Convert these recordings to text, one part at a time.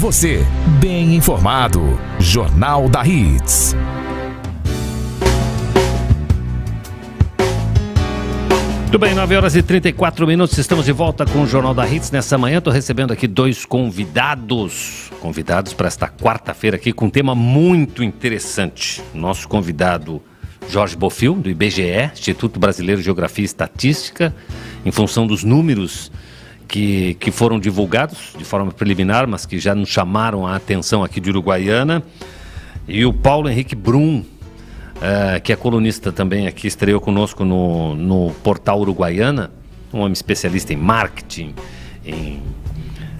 você, bem informado. Jornal da Hits. Muito bem, 9h34, estamos de volta com o Jornal da Hits. Nessa manhã estou recebendo aqui dois convidados para esta quarta-feira aqui com um tema muito interessante. Nosso convidado Jorge Bofill, do IBGE, Instituto Brasileiro de Geografia e Estatística, em função dos números que foram divulgados de forma preliminar, mas que já nos chamaram a atenção aqui de Uruguaiana. E o Paulo Henrique Brum, que é colunista também aqui, estreou conosco no portal Uruguaiana, um homem especialista em marketing, em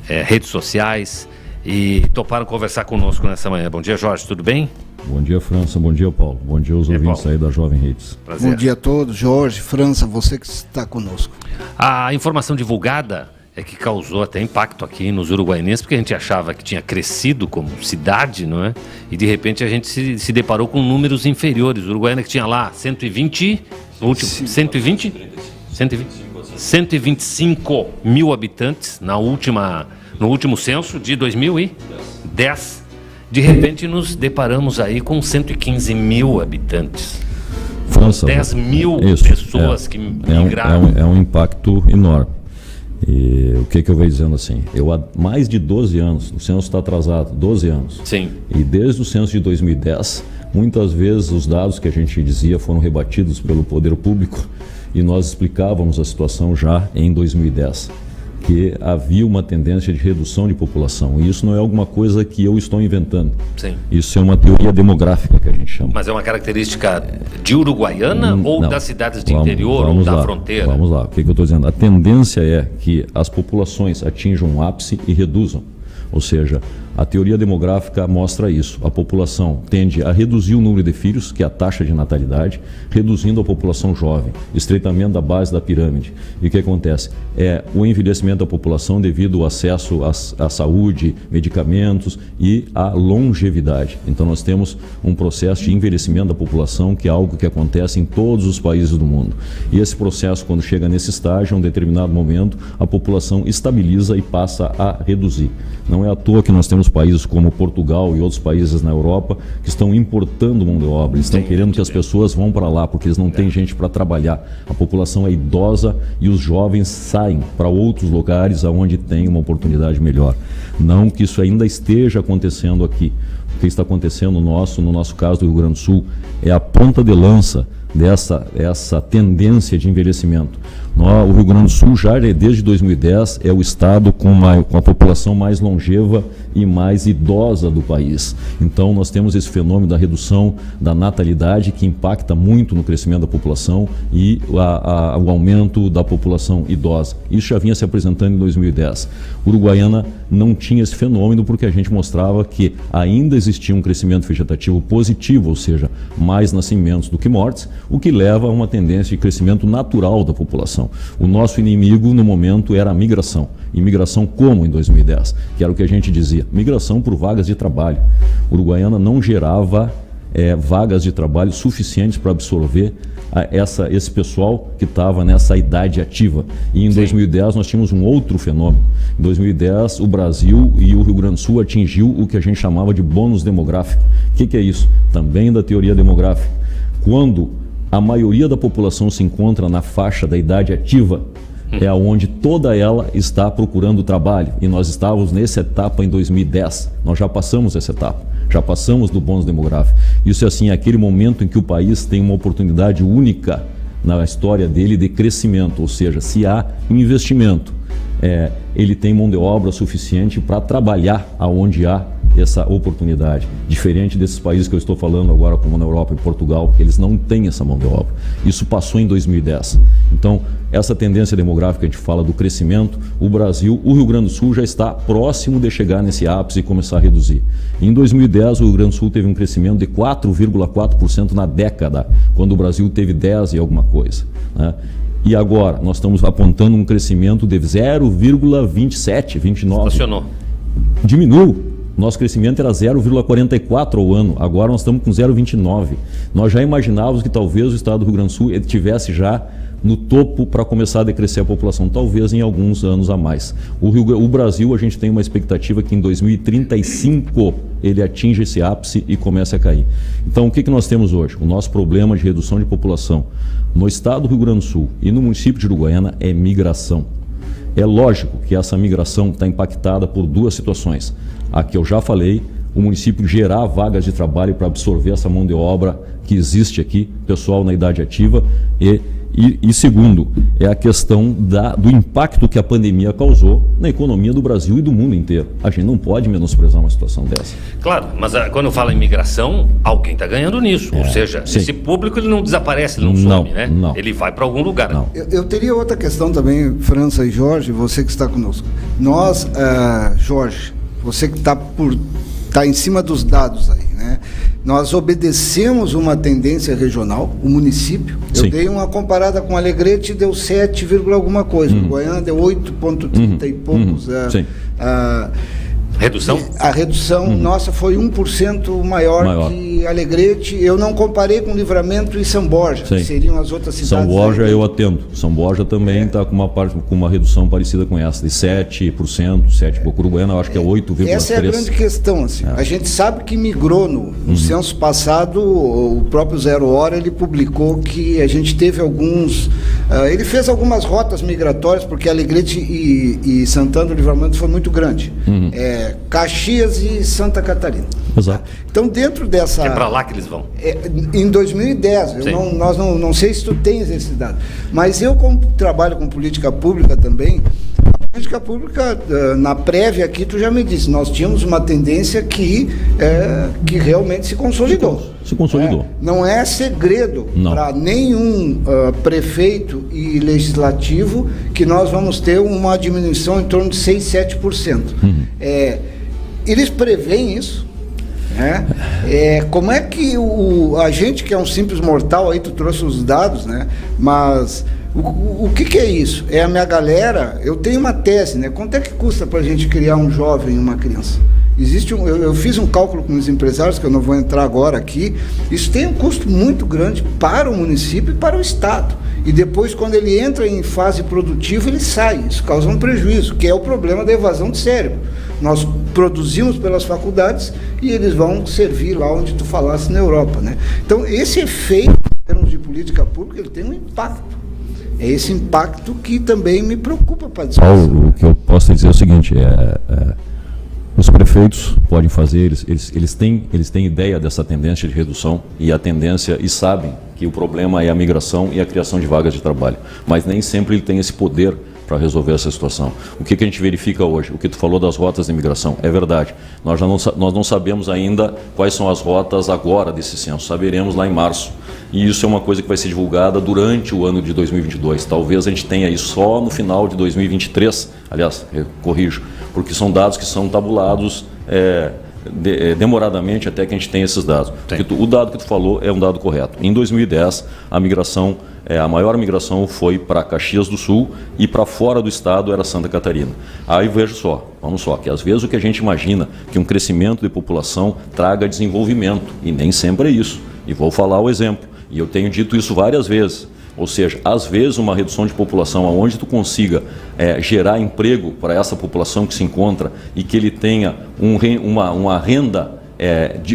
redes sociais, e toparam conversar conosco nessa manhã. Bom dia, Jorge, tudo bem? Bom dia, França, bom dia, Paulo. Bom dia aos ouvintes Paulo aí da Jovem Hits. Prazer. Bom dia a todos, Jorge, França, você que está conosco. A informação divulgada é que causou até impacto aqui nos uruguaienses, porque a gente achava que tinha crescido como cidade, não é? E de repente a gente se deparou com números inferiores. O Uruguaiana que tinha lá 125 mil habitantes no último censo de 2010. De repente nos deparamos aí com 115 mil habitantes. França, 10 mil pessoas que migraram. É um impacto enorme. E o que eu venho dizendo assim? Eu há mais de 12 anos, o censo está atrasado, 12 anos. Sim. E desde o censo de 2010, muitas vezes os dados que a gente dizia foram rebatidos pelo poder público e nós explicávamos a situação já em 2010. Que havia uma tendência de redução de população. E isso não é alguma coisa que eu estou inventando. Sim. Isso é uma teoria demográfica que a gente chama. Mas é uma característica de Uruguaiana ou das cidades de interior ou da fronteira? Vamos lá. O que eu estou dizendo? A tendência é que as populações atinjam um ápice e reduzam. Ou seja, a teoria demográfica mostra isso. A população tende a reduzir o número de filhos, que é a taxa de natalidade, reduzindo a população jovem, estreitamento da base da pirâmide. E o que acontece? É o envelhecimento da população devido ao acesso à saúde, medicamentos e à longevidade. Então nós temos um processo de envelhecimento da população que é algo que acontece em todos os países do mundo. E esse processo, quando chega nesse estágio, em um determinado momento, a população estabiliza e passa a reduzir. Não é à toa que nós temos países como Portugal e outros países na Europa que estão importando mão de obra, eles estão querendo que as pessoas vão para lá porque eles não têm gente para trabalhar. A população é idosa e os jovens saem para outros lugares onde tem uma oportunidade melhor. Não que isso ainda esteja acontecendo aqui. O que está acontecendo no nosso caso do Rio Grande do Sul é a ponta de lança dessa tendência de envelhecimento. O Rio Grande do Sul já desde 2010 é o estado com a população mais longeva e mais idosa do país. Então nós temos esse fenômeno da redução da natalidade que impacta muito no crescimento da população e o aumento da população idosa. Isso já vinha se apresentando em 2010. Uruguaiana não tinha esse fenômeno porque a gente mostrava que ainda existia um crescimento vegetativo positivo, ou seja, mais nascimentos do que mortes, o que leva a uma tendência de crescimento natural da população. O nosso inimigo no momento era a migração. Imigração como em 2010? Que era o que a gente dizia, migração por vagas de trabalho. Uruguaiana não gerava vagas de trabalho suficientes para absorver esse pessoal que estava nessa idade ativa. E em 2010 nós tínhamos um outro fenômeno. Em 2010 o Brasil e o Rio Grande do Sul atingiu o que a gente chamava de bônus demográfico. O que é isso? Também da teoria demográfica. Quando a maioria da população se encontra na faixa da idade ativa, é onde toda ela está procurando trabalho. E nós estávamos nessa etapa em 2010. Nós já passamos essa etapa. Já passamos do bônus demográfico. Isso é assim, aquele momento em que o país tem uma oportunidade única na história dele de crescimento. Ou seja, se há investimento, ele tem mão de obra suficiente para trabalhar aonde há essa oportunidade, diferente desses países que eu estou falando agora, como na Europa e Portugal, eles não têm essa mão de obra. Isso passou em 2010. Então, essa tendência demográfica que a gente fala do crescimento, o Brasil, o Rio Grande do Sul já está próximo de chegar nesse ápice e começar a reduzir. Em 2010, o Rio Grande do Sul teve um crescimento de 4,4% na década, quando o Brasil teve 10 e alguma coisa, né? E agora, nós estamos apontando um crescimento de 0,27, 29. Estacionou. Diminuiu. Nosso crescimento era 0,44 ao ano, agora nós estamos com 0,29. Nós já imaginávamos que talvez o estado do Rio Grande do Sul estivesse já no topo para começar a decrescer a população, talvez em alguns anos a mais. O Brasil, a gente tem uma expectativa que em 2035 ele atinja esse ápice e comece a cair. Então, o que nós temos hoje? O nosso problema de redução de população no estado do Rio Grande do Sul e no município de Uruguaiana é migração. É lógico que essa migração está impactada por duas situações. A que eu já falei, o município gerar vagas de trabalho para absorver essa mão de obra que existe aqui, pessoal na idade ativa, e segundo, é a questão do impacto que a pandemia causou na economia do Brasil e do mundo inteiro. A gente não pode menosprezar uma situação dessa. Claro, mas quando fala em migração, alguém está ganhando nisso. Ou seja, sim. Esse público ele não desaparece, ele não some, né? Não. Ele vai para algum lugar. Não. Eu teria outra questão também, França e Jorge, você que está conosco. Nós, Jorge, você que está em cima dos dados aí, né? Nós obedecemos uma tendência regional, o município. Sim. Eu dei uma comparada com Alegrete, deu 7, alguma coisa. Goiânia deu 8,30 e poucos. Sim. Redução? A redução nossa foi 1% maior que Alegrete. Eu não comparei com Livramento e São Borja, Sim. que seriam as outras cidades. São Borja eu atendo. São Borja também está com uma redução parecida com essa, de 7%, 7%. Uruguaiana eu acho que é 8,3%. Essa é a grande questão. Assim. A gente sabe que migrou no censo passado, o próprio Zero Hora, ele publicou que a gente teve alguns... ele fez algumas rotas migratórias, porque Alegrete e Santana do Livramento foi muito grande. Caxias e Santa Catarina. Exato. Então, dentro dessa... É para lá que eles vão. Em 2010, nós não sei se tu tens esse dado, mas eu, como trabalho com política pública também, a política pública, na prévia aqui, tu já me disse, nós tínhamos uma tendência que realmente se consolidou. Se consolidou. Não é segredo para nenhum prefeito e legislativo que nós vamos ter uma diminuição em torno de 6, 7%. Eles preveem isso. Como é que a gente que é um simples mortal, aí tu trouxe os dados, né? Mas o que é isso? É a minha galera, eu tenho uma tese, né? Quanto é que custa para a gente criar um jovem e uma criança? Eu fiz um cálculo com os empresários, que eu não vou entrar agora aqui. Isso tem um custo muito grande para o município e para o estado. E depois, quando ele entra em fase produtiva, ele sai. Isso causa um prejuízo, que é o problema da evasão de cérebro. Nós produzimos pelas faculdades e eles vão servir lá onde tu falasse na Europa, né? Então, esse efeito, em termos de política pública, ele tem um impacto. É esse impacto que também me preocupa para a discussão. Paulo, o que eu posso dizer é o seguinte, os prefeitos podem fazer, eles têm ideia dessa tendência de redução e sabem que o problema é a migração e a criação de vagas de trabalho, mas nem sempre ele tem esse poder para resolver essa situação. O que a gente verifica hoje? O que tu falou das rotas de imigração, é verdade. Nós não sabemos ainda quais são as rotas agora desse censo, saberemos lá em março. E isso é uma coisa que vai ser divulgada durante o ano de 2022. Talvez a gente tenha isso só no final de 2023, aliás, eu corrijo, porque são dados que são tabulados demoradamente até que a gente tenha esses dados. O dado que tu falou é um dado correto. Em 2010, a maior migração foi para Caxias do Sul e para fora do estado era Santa Catarina. Aí vamos só, que às vezes o que a gente imagina que um crescimento de população traga desenvolvimento, e nem sempre é isso. E vou falar o exemplo, e eu tenho dito isso várias vezes. Ou seja, às vezes uma redução de população onde tu consiga gerar emprego para essa população que se encontra e que ele tenha uma renda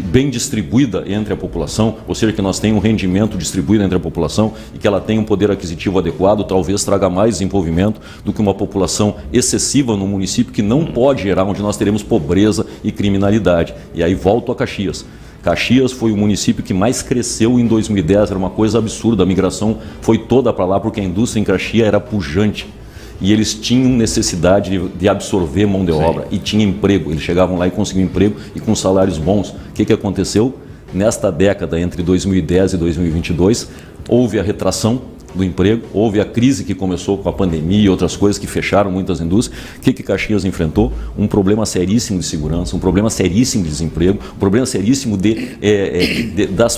bem distribuída entre a população, ou seja, que nós tenhamos um rendimento distribuído entre a população e que ela tenha um poder aquisitivo adequado, talvez traga mais desenvolvimento do que uma população excessiva no município que não pode gerar, onde nós teremos pobreza e criminalidade. E aí volto a Caxias. Caxias foi o município que mais cresceu em 2010, era uma coisa absurda, a migração foi toda para lá porque a indústria em Caxias era pujante e eles tinham necessidade de absorver mão de obra e tinha emprego, eles chegavam lá e conseguiam emprego e com salários bons. O que aconteceu? Nesta década, entre 2010 e 2022, houve a retração do emprego, houve a crise que começou com a pandemia e outras coisas que fecharam muitas indústrias. O que Caxias enfrentou? Um problema seríssimo de segurança, um problema seríssimo de desemprego, um problema seríssimo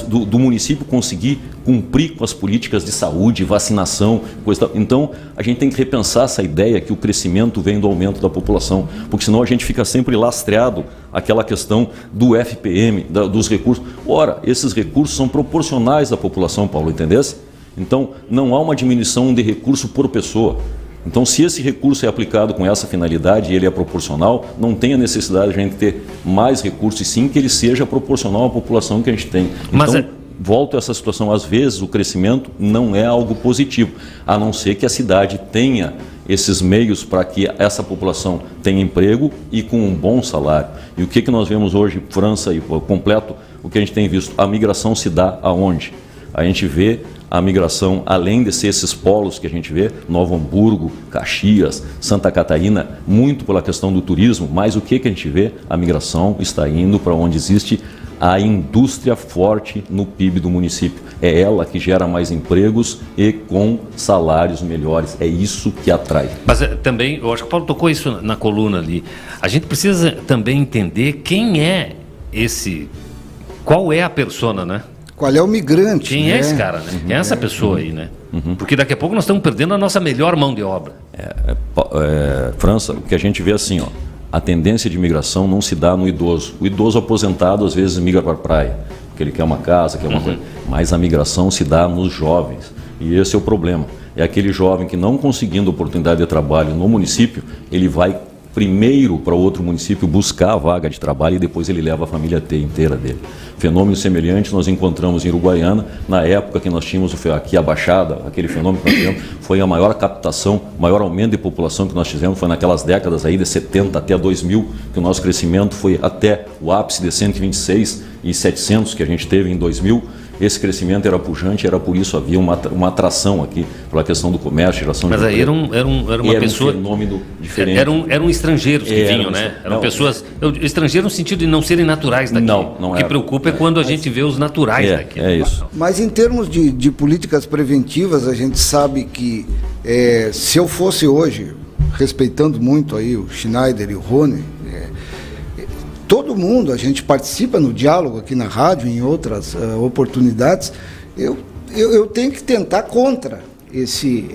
do município conseguir cumprir com as políticas de saúde, vacinação, coisa tal. Então, a gente tem que repensar essa ideia que o crescimento vem do aumento da população, porque senão a gente fica sempre lastreado àquela questão do FPM, dos recursos. Ora, esses recursos são proporcionais à população, Paulo, entendesse? Então, não há uma diminuição de recurso por pessoa. Então, se esse recurso é aplicado com essa finalidade e ele é proporcional, não tem a necessidade de a gente ter mais recursos, e sim que ele seja proporcional à população que a gente tem. Então, volto a essa situação, às vezes o crescimento não é algo positivo, a não ser que a cidade tenha esses meios para que essa população tenha emprego e com um bom salário. E o que nós vemos hoje, França e completo, o que a gente tem visto, a migração se dá aonde? A gente vê a migração, além de ser esses polos que a gente vê, Novo Hamburgo, Caxias, Santa Catarina, muito pela questão do turismo, mas o que a gente vê? A migração está indo para onde existe a indústria forte no PIB do município. É ela que gera mais empregos e com salários melhores. É isso que atrai. Mas também, eu acho que o Paulo tocou isso na coluna ali. A gente precisa também entender quem é esse, qual é a persona, né? Qual é o migrante? Quem é esse cara, né? Quem é essa pessoa aí, né? Porque daqui a pouco nós estamos perdendo a nossa melhor mão de obra. França, o que a gente vê assim, ó, a tendência de migração não se dá no idoso. O idoso aposentado às vezes migra para a praia, porque ele quer uma casa, quer uma coisa. Mas a migração se dá nos jovens. E esse é o problema. É aquele jovem que, não conseguindo oportunidade de trabalho no município, ele vai primeiro para outro município buscar a vaga de trabalho e depois ele leva a família inteira dele. Fenômeno semelhante nós encontramos em Uruguaiana, na época que nós tínhamos aqui a Baixada, aquele fenômeno que nós tivemos, foi a maior captação, maior aumento de população que nós tivemos, foi naquelas décadas aí de 70 até 2000, que o nosso crescimento foi até o ápice de 126.700 que a gente teve em 2000. Esse crescimento era pujante, era por isso havia uma atração aqui, pela questão do comércio, geração de emprego. Mas aí era uma pessoa... um fenômeno diferente. Eram estrangeiros que vinham, né? Eram pessoas... Estrangeiros no sentido de não serem naturais daqui. Não O que preocupa é quando a gente vê os naturais daqui. É isso. Mas em termos de políticas preventivas, a gente sabe que se eu fosse hoje, respeitando muito aí o Schneider e o Rony, todo mundo, a gente participa no diálogo aqui na rádio, em outras oportunidades, eu tenho que tentar contra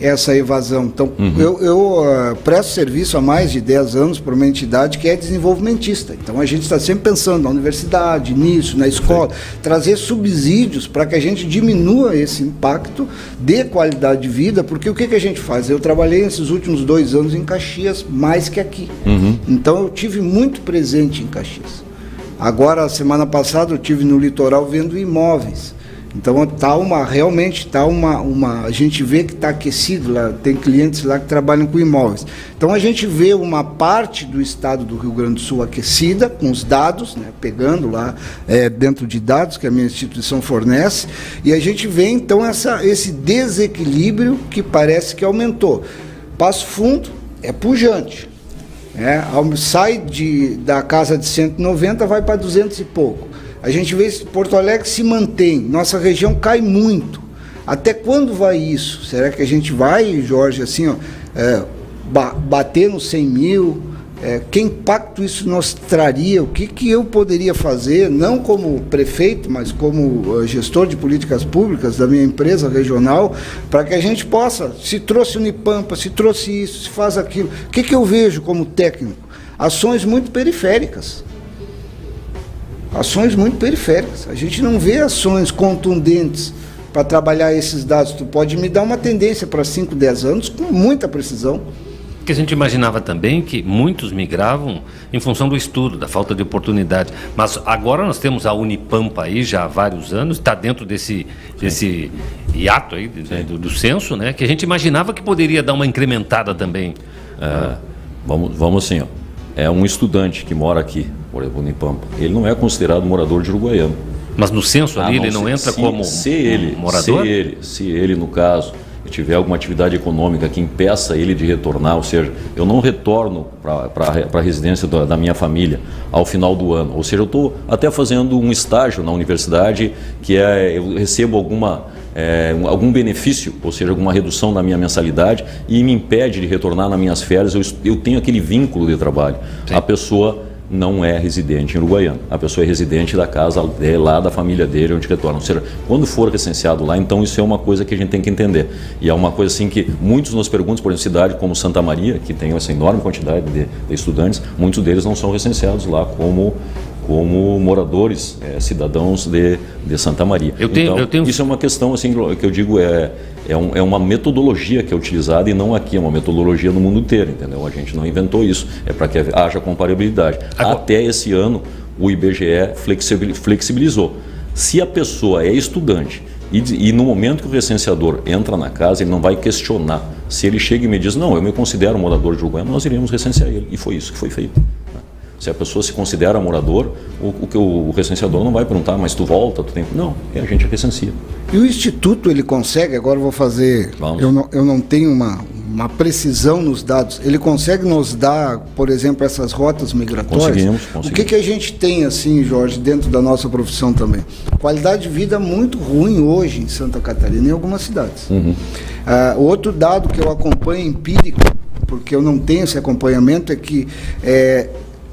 essa evasão. Então, eu presto serviço há mais de 10 anos para uma entidade que é desenvolvimentista. Então, a gente está sempre pensando na universidade, nisso, na escola, trazer subsídios para que a gente diminua esse impacto, dê qualidade de vida, porque o que a gente faz? Eu trabalhei nesses últimos 2 anos em Caxias, mais que aqui. Então, eu tive muito presente em Caxias. Agora, semana passada, eu tive no litoral vendo imóveis. Então realmente está a gente vê que está aquecido lá, tem clientes lá que trabalham com imóveis. Então a gente vê uma parte do estado do Rio Grande do Sul aquecida, com os dados, né, pegando lá dentro de dados que a minha instituição fornece, e a gente vê então esse desequilíbrio que parece que aumentou. Passo Fundo é pujante. Sai da casa de 190, vai para 200 e pouco. A gente vê que Porto Alegre se mantém, nossa região cai muito. Até quando vai isso? Será que a gente vai, Jorge, assim, bater nos 100 mil? Que impacto isso nos traria? O que eu poderia fazer, não como prefeito, mas como gestor de políticas públicas da minha empresa regional, para que a gente possa, se trouxe Unipampa, se trouxe isso, se faz aquilo. O que eu vejo como técnico? Ações muito periféricas. Ações muito periféricas. A gente não vê ações contundentes para trabalhar esses dados. Tu pode me dar uma tendência para 5, 10 anos com muita precisão. Porque a gente imaginava também que muitos migravam em função do estudo, da falta de oportunidade. Mas agora nós temos a Unipampa aí já há vários anos, está dentro desse hiato aí do censo, né? Que a gente imaginava que poderia dar uma incrementada também. Vamos assim, ó. É um estudante que mora aqui, por exemplo, Unipampa. Ele não é considerado morador de Uruguaiana. Mas no censo ali ele não entra como morador? Se ele, no caso, tiver alguma atividade econômica que impeça ele de retornar, ou seja, eu não retorno para a residência da minha família ao final do ano. Ou seja, eu estou até fazendo um estágio na universidade, eu recebo alguma algum benefício, ou seja, alguma redução na minha mensalidade e me impede de retornar nas minhas férias, eu tenho aquele vínculo de trabalho. Sim. A pessoa não é residente em Uruguaiana, a pessoa é residente da casa dele, lá da família dele, onde retorna. Ou seja, quando for recenseado lá, então isso é uma coisa que a gente tem que entender. E é uma coisa assim que muitos nos perguntam, por exemplo, cidade como Santa Maria, que tem essa enorme quantidade de estudantes, muitos deles não são recenseados lá como moradores, cidadãos de Santa Maria. Eu tenho... Isso é uma questão assim, que eu digo, é uma metodologia que é utilizada e não aqui, é uma metodologia no mundo inteiro, entendeu? A gente não inventou isso, é para que haja comparabilidade. Até esse ano, o IBGE flexibilizou. Se a pessoa é estudante e no momento que o recenseador entra na casa, ele não vai questionar. Se ele chega e me diz, não, eu me considero morador de Uruguaiana, nós iremos recensear ele. E foi isso que foi feito. Se a pessoa se considera morador, o recenseador não vai perguntar, mas tu volta, tu tem... Não, a gente recensia. E o Instituto, ele consegue, agora eu vou fazer... Eu não tenho uma precisão nos dados, ele consegue nos dar, por exemplo, essas rotas migratórias? Conseguimos. O que a gente tem, assim, Jorge, dentro da nossa profissão também? Qualidade de vida muito ruim hoje em Santa Catarina, em algumas cidades. Outro dado que eu acompanho, empírico, porque eu não tenho esse acompanhamento, é que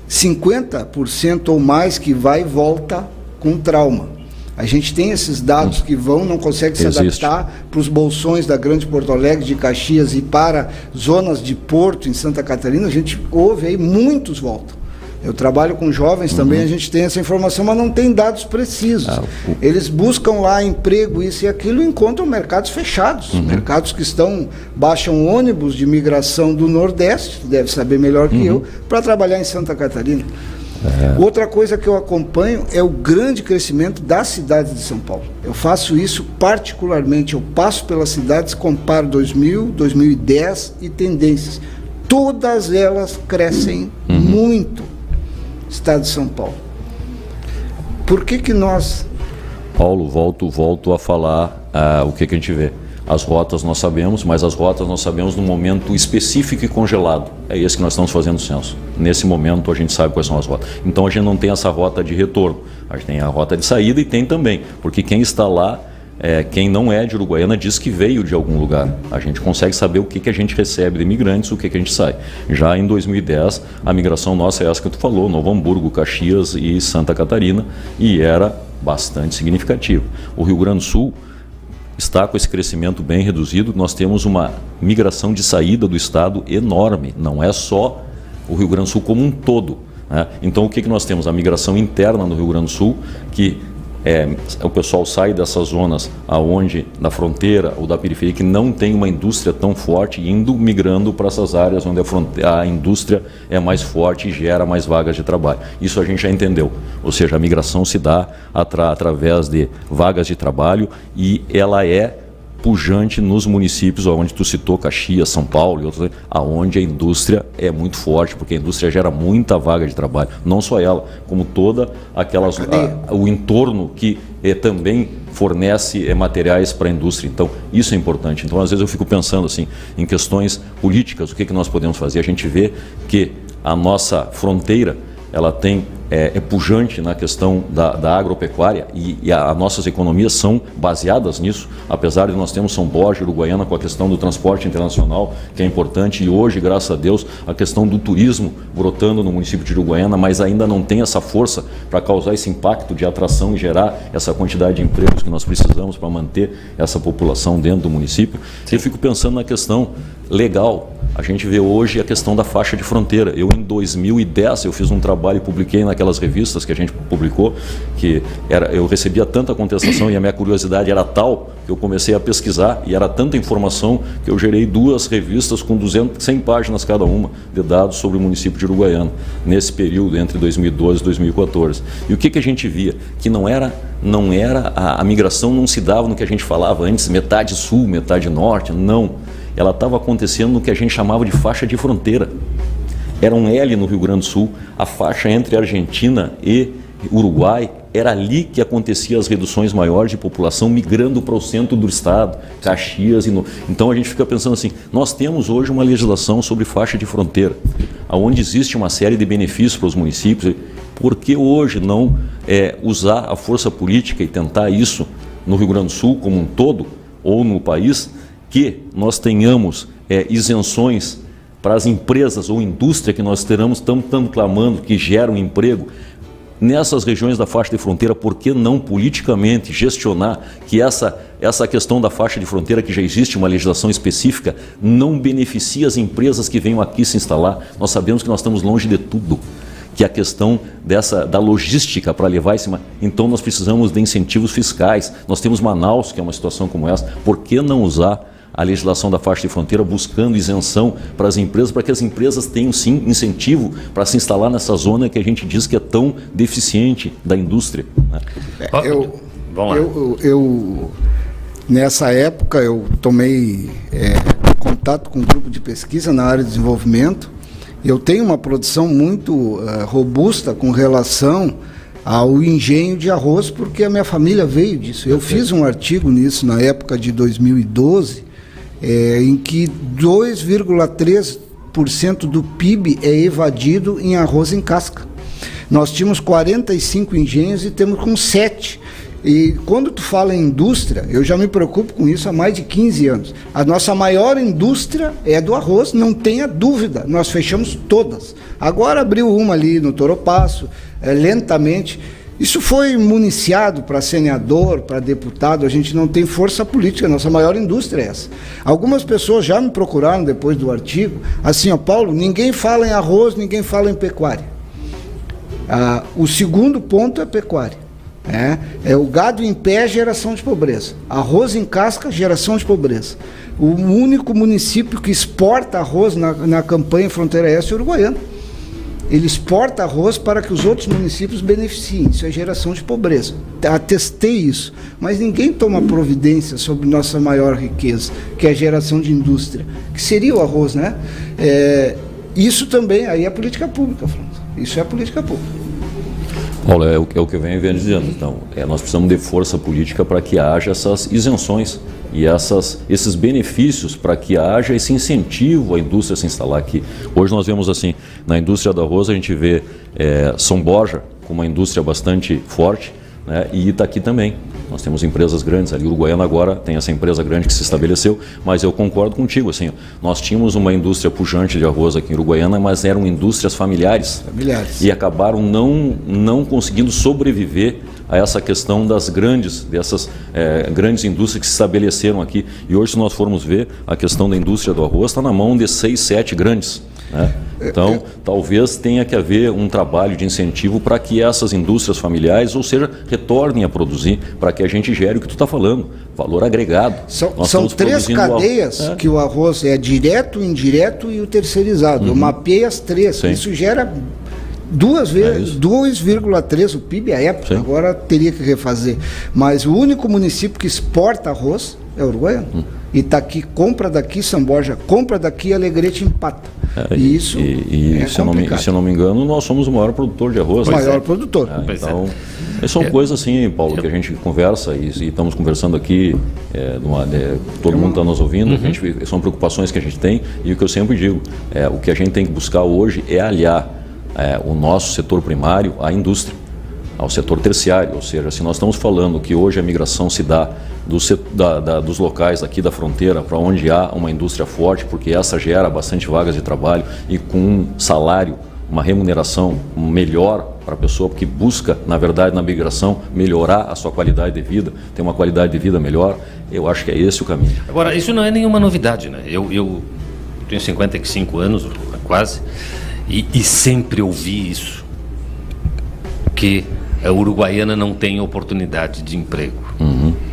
50% ou mais que vai e volta com trauma. A gente tem esses dados que não conseguem se adaptar para os bolsões da Grande Porto Alegre, de Caxias e para zonas de Porto em Santa Catarina. A gente ouve aí, muitos voltam. Eu trabalho com jovens também, a gente tem essa informação, mas não tem dados precisos. Eles buscam lá emprego, isso e aquilo, e encontram mercados fechados. Mercados que baixam ônibus de migração do Nordeste, deve saber melhor que eu, para trabalhar em Santa Catarina. Outra coisa que eu acompanho é o grande crescimento das cidades de São Paulo. Eu faço isso particularmente, eu passo pelas cidades, comparo 2000, 2010 e tendências. Todas elas crescem muito. Estado de São Paulo. Por que nós... Paulo, volto a falar o que a gente vê. As rotas nós sabemos, mas as rotas nós sabemos no momento específico e congelado. É esse que nós estamos fazendo o censo. Nesse momento a gente sabe quais são as rotas. Então a gente não tem essa rota de retorno. A gente tem a rota de saída e tem também, porque quem está lá, quem não é de Uruguaiana diz que veio de algum lugar. A gente consegue saber o que a gente recebe de imigrantes, o que a gente sai. Já em 2010, a migração nossa é essa que tu falou, Novo Hamburgo, Caxias e Santa Catarina, e era bastante significativo. O Rio Grande do Sul está com esse crescimento bem reduzido. Nós temos uma migração de saída do estado enorme, não é só o Rio Grande do Sul como um todo, né? Então o que nós temos? A migração interna no Rio Grande do Sul, que o pessoal sai dessas zonas aonde, da fronteira ou da periferia, que não tem uma indústria tão forte, migrando para essas áreas onde a indústria é mais forte e gera mais vagas de trabalho. Isso a gente já entendeu. Ou seja, a migração se dá através de vagas de trabalho e ela é pujante nos municípios onde tu citou, Caxias, São Paulo e outros, aonde a indústria é muito forte, porque a indústria gera muita vaga de trabalho, não só ela, como toda o entorno que também fornece materiais para a indústria. Então, isso é importante. Então, às vezes eu fico pensando assim, em questões políticas, o que nós podemos fazer? A gente vê que a nossa fronteira, ela tem pujante na questão da agropecuária e as nossas economias são baseadas nisso, apesar de nós termos São Borja e Uruguaiana com a questão do transporte internacional, que é importante, e hoje, graças a Deus, a questão do turismo brotando no município de Uruguaiana, mas ainda não tem essa força para causar esse impacto de atração e gerar essa quantidade de empregos que nós precisamos para manter essa população dentro do município. Eu fico pensando na questão legal. A gente vê hoje a questão da faixa de fronteira. Eu, em 2010, eu fiz um trabalho e publiquei naquelas revistas que a gente publicou, que eu recebia tanta contestação e a minha curiosidade era tal que eu comecei a pesquisar e era tanta informação que eu gerei 2 revistas com 100 páginas cada uma de dados sobre o município de Uruguaiana, nesse período entre 2012 e 2014. E o que a gente via? Que a migração não se dava no que a gente falava antes, metade sul, metade norte, não. Ela estava acontecendo no que a gente chamava de faixa de fronteira. Era um L no Rio Grande do Sul, a faixa entre Argentina e Uruguai, era ali que acontecia as reduções maiores de população migrando para o centro do estado, Caxias. Então a gente fica pensando assim, nós temos hoje uma legislação sobre faixa de fronteira, onde existe uma série de benefícios para os municípios. Por que hoje não usar a força política e tentar isso no Rio Grande do Sul como um todo, ou no país, que nós tenhamos isenções para as empresas ou indústria que nós estamos clamando que geram emprego nessas regiões da faixa de fronteira. Por que não politicamente gestionar que essa questão da faixa de fronteira, que já existe uma legislação específica, não beneficia as empresas que venham aqui se instalar? Nós sabemos que nós estamos longe de tudo, que a questão da logística para levar esse... Então nós precisamos de incentivos fiscais. Nós temos Manaus, que é uma situação como essa. Por que não usar a legislação da faixa de fronteira buscando isenção para as empresas, para que as empresas tenham sim incentivo para se instalar nessa zona que a gente diz que é tão deficiente da indústria, né? Nessa época eu tomei contato com um grupo de pesquisa na área de desenvolvimento. Eu tenho uma produção muito robusta com relação ao engenho de arroz, porque a minha família veio disso. Eu fiz um artigo nisso na época de 2012, em que 2,3% do PIB é evadido em arroz em casca. Nós tínhamos 45 engenhos e temos com 7. E quando tu fala em indústria, eu já me preocupo com isso há mais de 15 anos. A nossa maior indústria é do arroz, não tenha dúvida. Nós fechamos todas. Agora abriu uma ali no Toropaço, lentamente. Isso foi municiado para senador, para deputado. A gente não tem força política, a nossa maior indústria é essa. Algumas pessoas já me procuraram depois do artigo, assim, ó, Paulo, ninguém fala em arroz, ninguém fala em pecuária. O segundo ponto é pecuária. É o gado em pé, geração de pobreza. Arroz em casca, geração de pobreza. O único município que exporta arroz na campanha Fronteira Oeste é o Uruguaiana. Ele exporta arroz para que os outros municípios beneficiem. Isso é geração de pobreza. Atestei isso. Mas ninguém toma providência sobre nossa maior riqueza, que é a geração de indústria, que seria o arroz, né? Isso também, aí é política pública, França. Isso é política pública. Paulo, é o que eu venho dizendo. Então, nós precisamos de força política para que haja essas isenções e esses benefícios, para que haja esse incentivo à indústria a se instalar aqui. Hoje nós vemos assim, na indústria do arroz a gente vê São Borja com uma indústria bastante forte, né, e Itaqui também. Nós temos empresas grandes ali. Uruguaiana agora tem essa empresa grande que se estabeleceu, mas eu concordo contigo, assim, nós tínhamos uma indústria pujante de arroz aqui em Uruguaiana, mas eram indústrias familiares. E acabaram não conseguindo sobreviver a essa questão dessas grandes indústrias que se estabeleceram aqui. E hoje, se nós formos ver, a questão da indústria do arroz está na mão de 6, 7 grandes, né? Então, talvez tenha que haver um trabalho de incentivo para que essas indústrias familiares, ou seja, retornem a produzir, para que a gente gere o que tu está falando, valor agregado. São 3 cadeias que o arroz é direto, indireto e o terceirizado. Eu mapeei as 3. Sim. Isso gera 2,3 o PIB à época. Sim. Agora teria que refazer. Mas o único município que exporta arroz é o Uruguaiano. Itaqui compra daqui, São Borja compra daqui, Alegrete empata. Se eu não me engano, nós somos o maior produtor de arroz. Produtor. Então, são coisas assim, Paulo, que a gente conversa e estamos conversando aqui, todo mundo está nos ouvindo, são preocupações que a gente tem, e o que eu sempre digo, o que a gente tem que buscar hoje é aliar o nosso setor primário à indústria, ao setor terciário. Ou seja, se nós estamos falando que hoje a migração se dá dos locais aqui da fronteira para onde há uma indústria forte, porque essa gera bastante vagas de trabalho e com um salário, uma remuneração melhor para a pessoa, porque busca, na verdade, na migração, melhorar a sua qualidade de vida, ter uma qualidade de vida melhor. Eu acho que é esse o caminho. Agora, isso não é nenhuma novidade, né? Eu tenho 55 anos, quase, e sempre ouvi isso, que a Uruguaiana não tem oportunidade de emprego.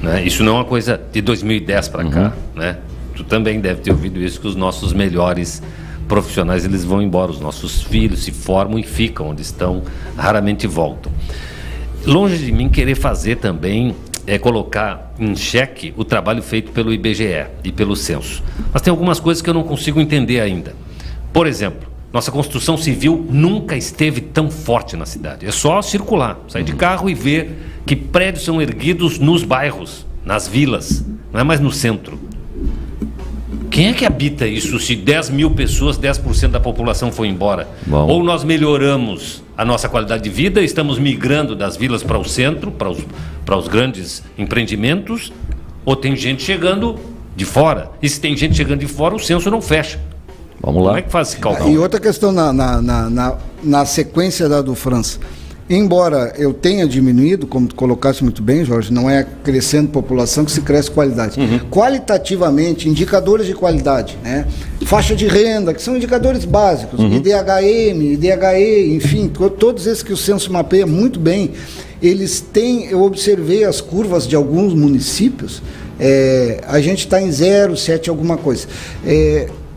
Né? Isso não é uma coisa de 2010 para cá, né? Tu também deve ter ouvido isso, que os nossos melhores profissionais, eles vão embora, os nossos filhos se formam e ficam onde estão, raramente voltam. Longe de mim querer fazer também, colocar em xeque o trabalho feito pelo IBGE e pelo censo. Mas tem algumas coisas que eu não consigo entender ainda. Por exemplo, nossa construção civil nunca esteve tão forte na cidade. É só circular, sair de carro e ver que prédios são erguidos nos bairros, nas vilas, não é mais no centro. Quem é que habita isso se 10 mil pessoas, 10% da população foi embora? Bom. Ou nós melhoramos a nossa qualidade de vida, estamos migrando das vilas para o centro, para para os grandes empreendimentos, ou tem gente chegando de fora? E se tem gente chegando de fora, o censo não fecha. Vamos lá. Como é que faz esse cálculo? E outra questão na sequência da do França. Embora eu tenha diminuído, como tu colocaste muito bem, Jorge, não é crescendo população que se cresce qualidade. Qualitativamente, indicadores de qualidade, né? Faixa de renda, que são indicadores básicos, IDHM, IDHE, enfim, todos esses que o censo mapeia muito bem, eles têm, eu observei as curvas de alguns municípios, a gente está em 0,7 alguma coisa.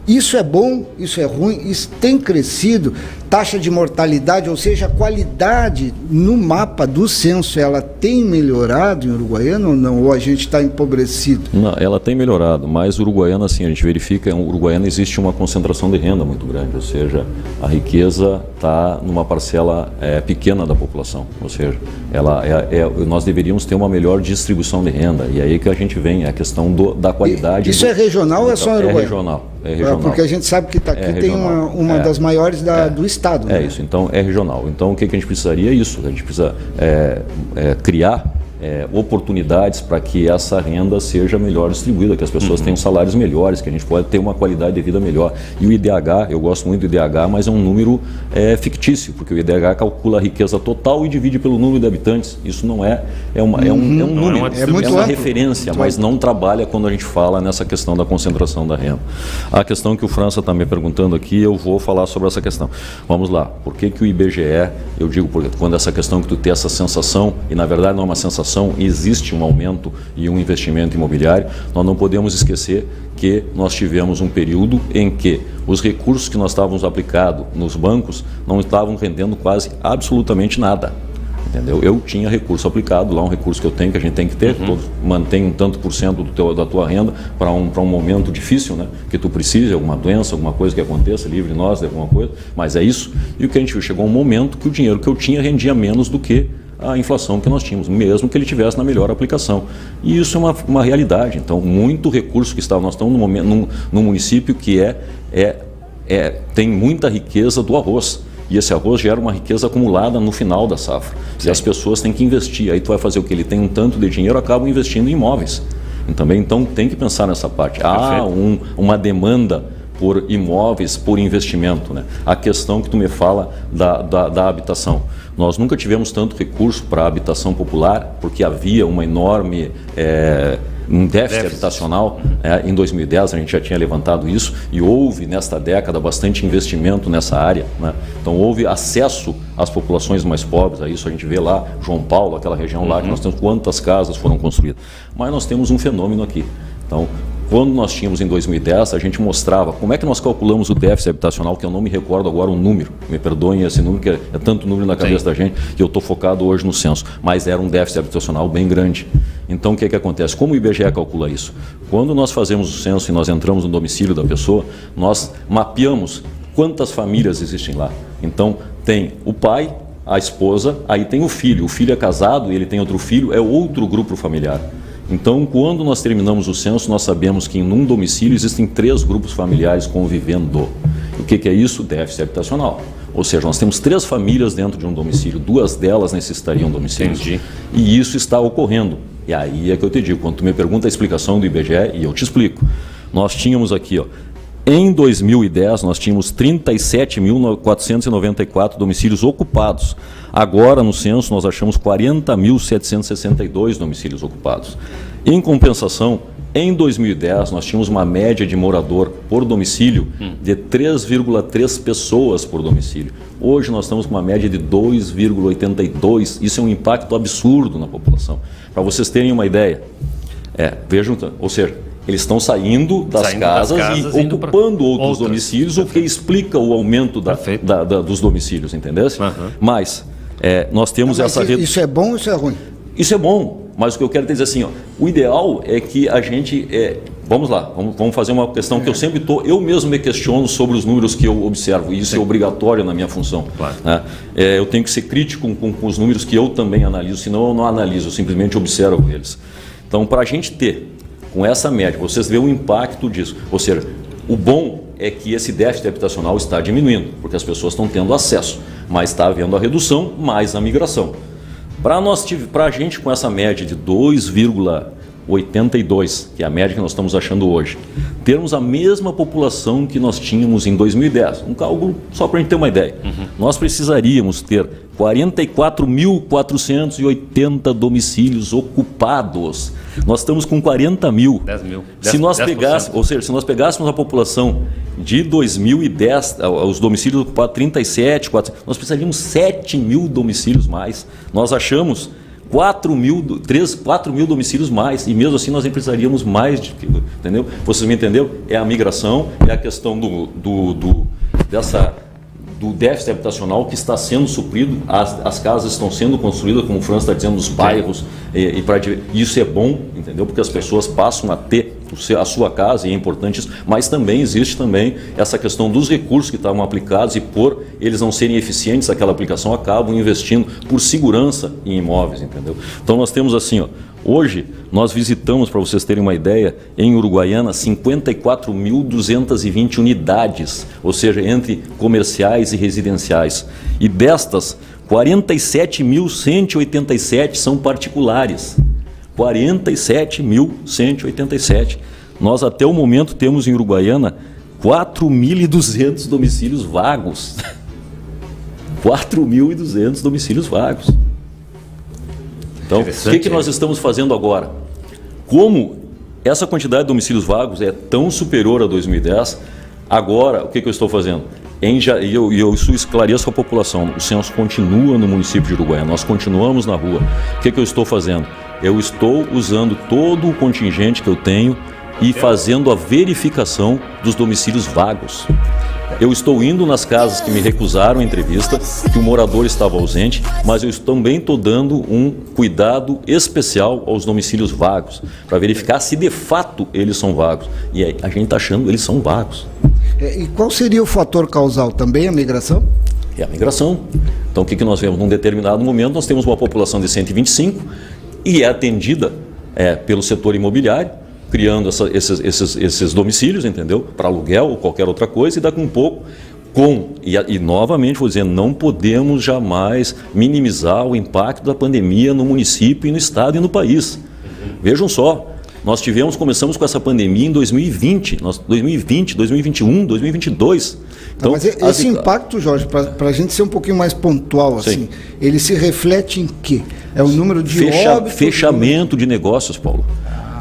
Isso é bom, isso é ruim, isso tem crescido, taxa de mortalidade, ou seja, a qualidade no mapa do censo, ela tem melhorado em Uruguaiana ou não? Ou a gente está empobrecido? Não, ela tem melhorado, mas Uruguaiana, assim, a gente verifica, em Uruguaiana existe uma concentração de renda muito grande, ou seja, a riqueza está numa parcela pequena da população, ou seja, nós deveríamos ter uma melhor distribuição de renda, e aí que a gente vem, a questão da qualidade. Isso é regional ou é só Uruguaiana? É regional. É regional. Porque a gente sabe que aqui tem uma das maiores do estado. É, né? Isso, então é regional. Então o que a gente precisaria é isso, a gente precisa criar oportunidades para que essa renda seja melhor distribuída, que as pessoas tenham salários melhores, que a gente pode ter uma qualidade de vida melhor. E o IDH, eu gosto muito do IDH, mas é um número fictício, porque o IDH calcula a riqueza total e divide pelo número de habitantes. Isso não é um número, é uma referência, mas não trabalha quando a gente fala nessa questão da concentração da renda. A questão que o França está me perguntando aqui, eu vou falar sobre essa questão. Vamos lá, por que o IBGE, eu digo, porque quando essa questão que tu tem essa sensação, e na verdade não é uma sensação, existe um aumento e um investimento imobiliário, nós não podemos esquecer que nós tivemos um período em que os recursos que nós estávamos aplicados nos bancos não estavam rendendo quase absolutamente nada. Entendeu? Eu tinha recurso aplicado, lá um recurso que eu tenho, que a gente tem que ter, mantém um tanto por cento da tua renda para um momento difícil, né? Que tu precise, alguma doença, alguma coisa que aconteça, livre nós de alguma coisa, mas é isso. E o que a gente viu, chegou um momento que o dinheiro que eu tinha rendia menos do que a inflação que nós tínhamos, mesmo que ele tivesse na melhor aplicação. E isso é uma realidade. Então, muito recurso que está, nós estamos num município que tem muita riqueza do arroz. E esse arroz gera uma riqueza acumulada no final da safra. Sim. E as pessoas têm que investir. Aí tu vai fazer o que? Ele tem um tanto de dinheiro, acabam investindo em imóveis. Então tem que pensar nessa parte. Há uma demanda por imóveis, por investimento, né? A questão que tu me fala da habitação. Nós nunca tivemos tanto recurso para a habitação popular, porque havia uma enorme um déficit habitacional. Em 2010 a gente já tinha levantado isso e houve nesta década bastante investimento nessa área, né? Então houve acesso às populações mais pobres, a isso a gente vê lá, João Paulo, aquela região lá, que nós temos quantas casas foram construídas. Mas nós temos um fenômeno aqui. Então, quando nós tínhamos em 2010, a gente mostrava como é que nós calculamos o déficit habitacional, que eu não me recordo agora o número, me perdoem esse número, que é tanto número na cabeça da gente, que eu estou focado hoje no censo, mas era um déficit habitacional bem grande. Então o que acontece? Como o IBGE calcula isso? Quando nós fazemos o censo e nós entramos no domicílio da pessoa, nós mapeamos quantas famílias existem lá. Então tem o pai, a esposa, aí tem o filho é casado e ele tem outro filho, é outro grupo familiar. Então, quando nós terminamos o censo, nós sabemos que em um domicílio existem 3 grupos familiares convivendo. O que é isso? Déficit habitacional. Ou seja, nós temos 3 famílias dentro de um domicílio, 2 delas necessitariam domicílios. Entendi. E isso está ocorrendo. E aí é que eu te digo, quando tu me pergunta a explicação do IBGE, e eu te explico. Nós tínhamos aqui, em 2010, nós tínhamos 37.494 domicílios ocupados. Agora, no censo, nós achamos 40.762 domicílios ocupados. Em compensação, em 2010, nós tínhamos uma média de morador por domicílio de 3,3 pessoas por domicílio. Hoje, nós estamos com uma média de 2,82. Isso é um impacto absurdo na população. Para vocês terem uma ideia, vejam, ou seja, eles estão saindo das casas e ocupando outros domicílios, o que explica o aumento dos domicílios, entendeu? Mas nós temos essa... Isso é bom ou isso é ruim? Isso é bom, mas o que eu quero dizer assim, o ideal é que a gente... vamos lá, vamos fazer uma questão que eu sempre eu mesmo me questiono sobre os números que eu observo, e isso é obrigatório na minha função. Claro. Né? Eu tenho que ser crítico com os números que eu também analiso, senão eu não analiso, eu simplesmente observo eles. Então, para a gente ter com essa média, vocês veem o impacto disso. Ou seja, o bom é que esse déficit habitacional está diminuindo, porque as pessoas estão tendo acesso, mas está havendo a redução mais a migração. Para a gente com essa média de 2,82, que é a média que nós estamos achando hoje, termos a mesma população que nós tínhamos em 2010, um cálculo só para a gente ter uma ideia, nós precisaríamos ter 44.480 domicílios ocupados. Nós estamos com 40 mil. 10 mil. Se nós pegássemos, ou seja, se nós pegássemos a população de 2010, os domicílios ocupados 37, 4, nós precisaríamos 7 mil domicílios mais. Nós achamos 4 mil domicílios mais, e mesmo assim nós nem precisaríamos mais, entendeu? Vocês me entenderam? É a migração, é a questão do déficit habitacional que está sendo suprido, as casas estão sendo construídas, como o Franz está dizendo, dos bairros, isso é bom, entendeu? Porque as pessoas passam a ter a sua casa, e é importante isso, mas também existe essa questão dos recursos que estavam aplicados, e por eles não serem eficientes naquela aplicação, acabam investindo por segurança em imóveis, entendeu? Então nós temos assim, hoje nós visitamos, para vocês terem uma ideia, em Uruguaiana 54.220 unidades, ou seja, entre comerciais e residenciais, e destas 47.187 são particulares. 47.187. Nós até o momento temos em Uruguaiana 4.200 domicílios vagos. 4.200 domicílios vagos. Então, o que nós estamos fazendo agora? Como essa quantidade de domicílios vagos é tão superior a 2010, agora o que eu estou fazendo? Eu esclareço a população, o censo continua no município de Uruguaiana, nós continuamos na rua. O que eu estou fazendo? Eu estou usando todo o contingente que eu tenho e fazendo a verificação dos domicílios vagos. Eu estou indo nas casas que me recusaram a entrevista, que o morador estava ausente, mas eu também estou dando um cuidado especial aos domicílios vagos, para verificar se de fato eles são vagos. E aí, a gente está achando que eles são vagos. E qual seria o fator causal? Também a migração? É a migração. Então o que nós vemos? Num determinado momento nós temos uma população de 125 e é atendida pelo setor imobiliário, criando esses domicílios, entendeu? Para aluguel ou qualquer outra coisa, e daqui um pouco, e novamente vou dizer, não podemos jamais minimizar o impacto da pandemia no município, e no estado e no país. Vejam só, começamos com essa pandemia em 2020, 2021, 2022. Então, mas esse impacto, Jorge, para a gente ser um pouquinho mais pontual, assim, ele se reflete em quê? É o número de óbitos? Fechamento de negócios, Paulo.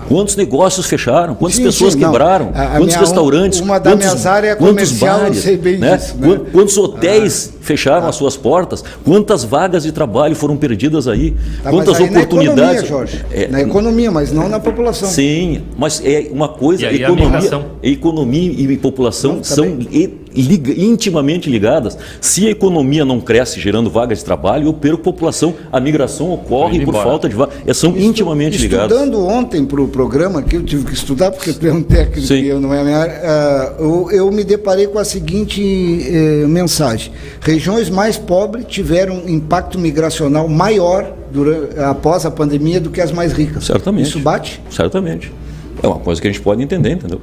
Quantos negócios fecharam? Quantas pessoas quebraram? Quantos restaurantes? Uma da minhas áreas comercial, bares, eu sei bem disso. Né? Quantos hotéis fecharam as suas portas? Quantas vagas de trabalho foram perdidas aí? Quantas oportunidades? Na economia, Jorge. Na economia, mas não na população. Sim, mas é uma coisa, economia e população são intimamente ligadas. Se a economia não cresce gerando vagas de trabalho, eu perco população. A migração ocorre por falta de vagas. São intimamente ligadas. Estudando ontem para o programa, que eu tive que estudar, porque tu é um técnico e eu não é a minha área, eu me deparei com a seguinte mensagem. Regiões mais pobres tiveram um impacto migracional maior após a pandemia do que as mais ricas. Certamente. Isso bate? Certamente. É uma coisa que a gente pode entender, entendeu?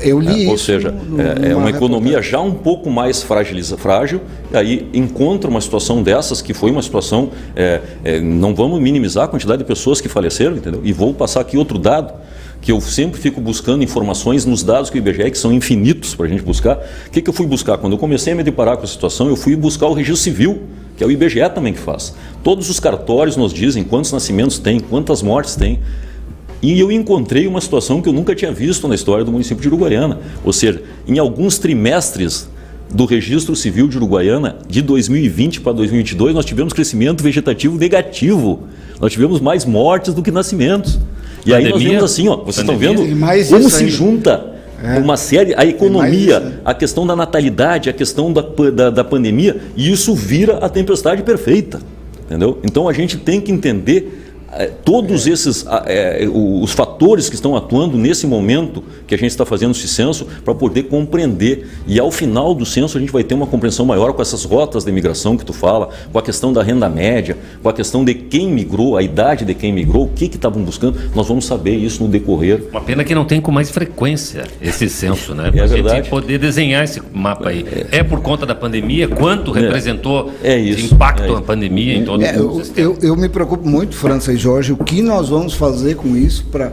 Eu li isso. Ou seja, é uma economia já um pouco mais frágil, e aí encontra uma situação dessas, que foi uma situação, não vamos minimizar a quantidade de pessoas que faleceram, entendeu? E vou passar aqui outro dado, que eu sempre fico buscando informações nos dados que o IBGE, que são infinitos para a gente buscar. O que eu fui buscar? Quando eu comecei a me deparar com a situação, eu fui buscar o registro civil, que é o IBGE também que faz. Todos os cartórios nos dizem quantos nascimentos tem, quantas mortes tem. E eu encontrei uma situação que eu nunca tinha visto na história do município de Uruguaiana. Ou seja, em alguns trimestres do registro civil de Uruguaiana, de 2020 para 2022, nós tivemos crescimento vegetativo negativo. Nós tivemos mais mortes do que nascimentos. E aí nós vemos assim, vocês estão vendo como se junta uma série, a economia, a questão da natalidade, a questão da pandemia, e isso vira a tempestade perfeita. Entendeu? Então a gente tem que entender todos esses os fatores que estão atuando nesse momento que a gente está fazendo esse censo para poder compreender, e ao final do censo a gente vai ter uma compreensão maior com essas rotas de imigração que tu fala, com a questão da renda média, com a questão de quem migrou, a idade de quem migrou, o que estavam buscando. Nós vamos saber isso no decorrer. Uma pena que não tem com mais frequência esse censo, né? É a verdade. gente poder desenhar esse mapa aí. É por conta da pandemia? Quanto representou isso, de impacto a pandemia em todo o sistema? Eu me preocupo muito, França e Jorge, o que nós vamos fazer com isso para...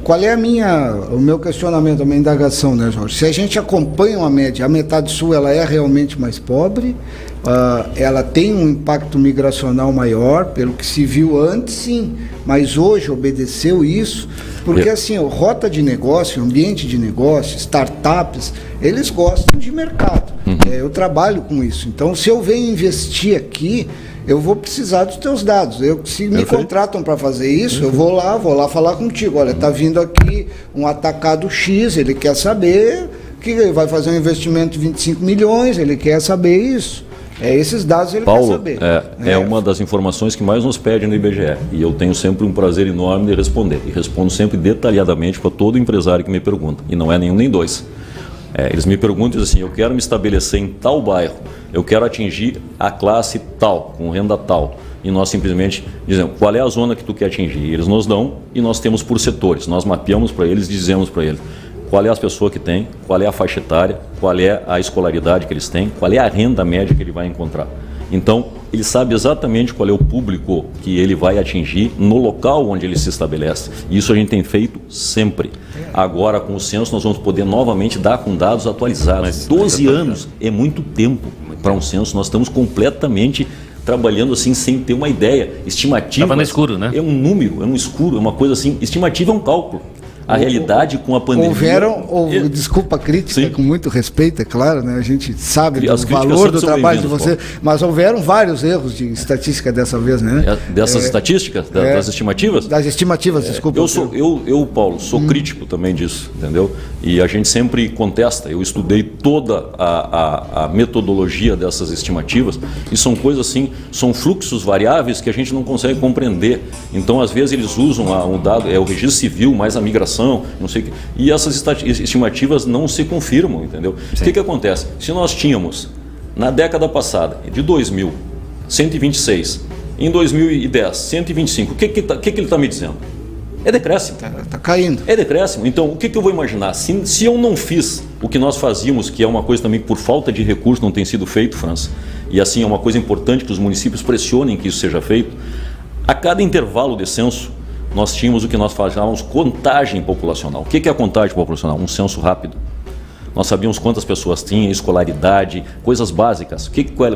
qual é o meu questionamento, a minha indagação, né, Jorge? Se a gente acompanha uma média, a metade sul ela é realmente mais pobre, ela tem um impacto migracional maior, pelo que se viu antes, sim, mas hoje obedeceu isso, porque assim, rota de negócio, ambiente de negócio, startups, eles gostam de mercado. Eu trabalho com isso, então se eu venho investir aqui, eu vou precisar dos teus dados. Se me contratam para fazer isso, eu vou lá falar contigo. Olha, está vindo aqui um atacado X, ele quer saber que ele vai fazer um investimento de 25 milhões, ele quer saber isso. Esses dados ele Paulo, quer saber. É uma das informações que mais nos pede no IBGE. E eu tenho sempre um prazer enorme de responder. E respondo sempre detalhadamente para todo empresário que me pergunta. E não é nenhum nem dois. Eles me perguntam assim, eu quero me estabelecer em tal bairro, eu quero atingir a classe tal, com renda tal. E nós simplesmente dizemos, qual é a zona que tu quer atingir? E eles nos dão e nós temos por setores. Nós mapeamos para eles e dizemos para eles qual é as pessoas que tem, qual é a faixa etária, qual é a escolaridade que eles têm, qual é a renda média que ele vai encontrar. Então, ele sabe exatamente qual é o público que ele vai atingir no local onde ele se estabelece. E isso a gente tem feito sempre. Agora, com o censo, nós vamos poder novamente dar com dados atualizados. 12 anos é muito tempo para um censo. Nós estamos completamente trabalhando assim, sem ter uma ideia. Estimativa. Estava no escuro, né? É um número, é um escuro, é uma coisa assim. Estimativa é um cálculo. A realidade com a pandemia... Desculpa a crítica, sim, com muito respeito, é claro, né? A gente sabe do As críticas valor do são trabalho de você, Paulo. mas houveram vários erros de estatística dessa vez, né? Dessas estatísticas? Das estimativas? Das estimativas, desculpa. Eu, Paulo, sou crítico também disso, entendeu? E a gente sempre contesta. Eu estudei toda a metodologia dessas estimativas e são coisas assim, são fluxos variáveis que a gente não consegue compreender. Então, às vezes, eles usam um dado, o registro civil mais a migração, não sei o que, e essas estimativas não se confirmam, entendeu? O que acontece? Se nós tínhamos, na década passada, de 2000, 126, em 2010, 125, o que ele está me dizendo? É decréscimo. Está caindo. É decréscimo. Então, o que eu vou imaginar? Se eu não fiz o que nós fazíamos, que é uma coisa também que por falta de recurso não tem sido feito, França, e assim é uma coisa importante que os municípios pressionem que isso seja feito, a cada intervalo de censo, nós tínhamos o que nós chamávamos contagem populacional. O que é a contagem populacional? Um censo rápido. Nós sabíamos quantas pessoas tinham, escolaridade, coisas básicas.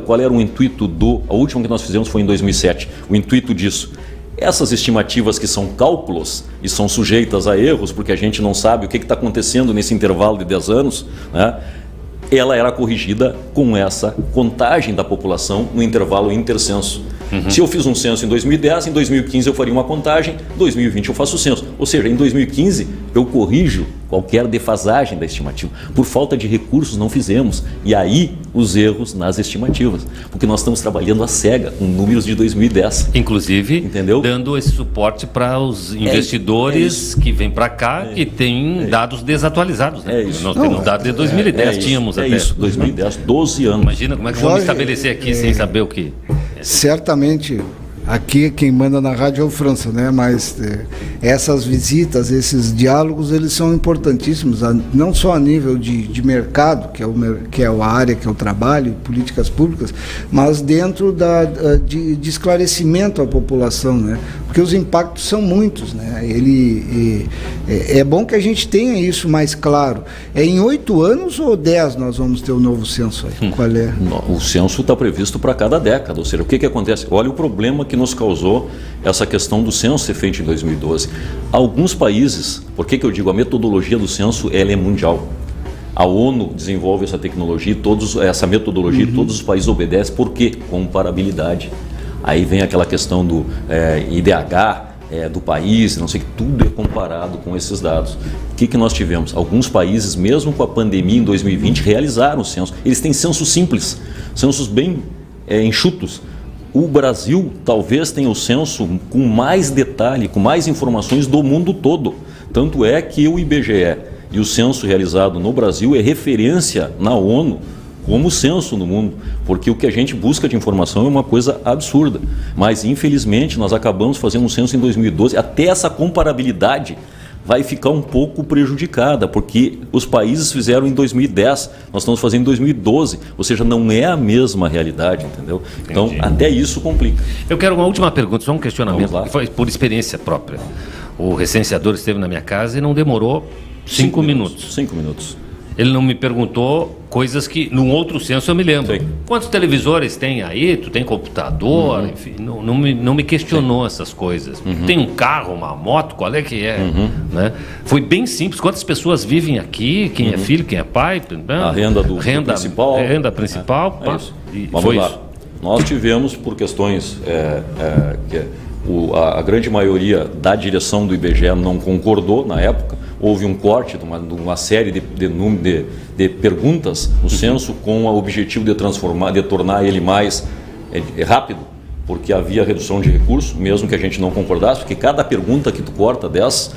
Qual era o intuito a última que nós fizemos foi em 2007. O intuito disso. Essas estimativas que são cálculos e são sujeitas a erros, porque a gente não sabe o que está acontecendo nesse intervalo de 10 anos, né? Ela era corrigida com essa contagem da população no intervalo intercenso. Se eu fiz um censo em 2010, em 2015 eu faria uma contagem, em 2020 eu faço o censo. Ou seja, em 2015 eu corrijo qualquer defasagem da estimativa. Por falta de recursos não fizemos. E aí os erros nas estimativas. Porque nós estamos trabalhando à cega com números de 2010. Inclusive, entendeu? Dando esse suporte para os investidores que vêm para cá e têm dados desatualizados. Né? Nós temos dados de 2010, tínhamos até. Isso, 2010, 12 anos. Imagina como é que vamos estabelecer aqui sem saber o que... Certamente, aqui quem manda na rádio é o França, né? Mas essas visitas, esses diálogos, eles são importantíssimos, não só a nível de mercado, que é a área que eu trabalho, políticas públicas, mas dentro de esclarecimento à população, né? Porque os impactos são muitos, né? É bom que a gente tenha isso mais claro. Em 8 anos ou 10 nós vamos ter o novo censo aí? Qual é? O censo está previsto para cada década, ou seja, o que acontece? Olha o problema que nos causou essa questão do censo ser feito em 2012. Alguns países, por que eu digo, a metodologia do censo ela é mundial. A ONU desenvolve essa tecnologia, essa metodologia, e todos os países obedecem. Por quê? Comparabilidade. Aí vem aquela questão do IDH, do país, não sei, que tudo é comparado com esses dados. O que nós tivemos? Alguns países, mesmo com a pandemia em 2020, realizaram o censo. Eles têm censos simples, censos bem enxutos. o Brasil talvez tenha o censo com mais detalhe, com mais informações do mundo todo. Tanto é que o IBGE e o censo realizado no Brasil é referência na ONU como censo no mundo, porque o que a gente busca de informação é uma coisa absurda. Mas, infelizmente, nós acabamos fazendo um censo em 2012, até essa comparabilidade vai ficar um pouco prejudicada, porque os países fizeram em 2010, nós estamos fazendo em 2012, ou seja, não é a mesma realidade, entendeu? Então, até isso complica. Eu quero uma última pergunta, só um questionamento, que foi por experiência própria. O recenseador esteve na minha casa e não demorou 5 minutos. 5 minutos. Ele não me perguntou coisas que, num outro censo, eu me lembro. Sim. Quantos televisores tem aí? Tu tem computador? Enfim, não me questionou essas coisas. Tem um carro, uma moto? Qual é que é? Né? Foi bem simples. Quantas pessoas vivem aqui? Quem é filho, quem é pai? Né? A renda do principal. Renda principal. É isso. Vamos lá. Isso. Nós tivemos, por questões a grande maioria da direção do IBGE não concordou na época. Houve um corte de uma série de perguntas no censo com o objetivo de tornar ele mais rápido, porque havia redução de recursos, mesmo que a gente não concordasse, porque cada pergunta que tu corta dessas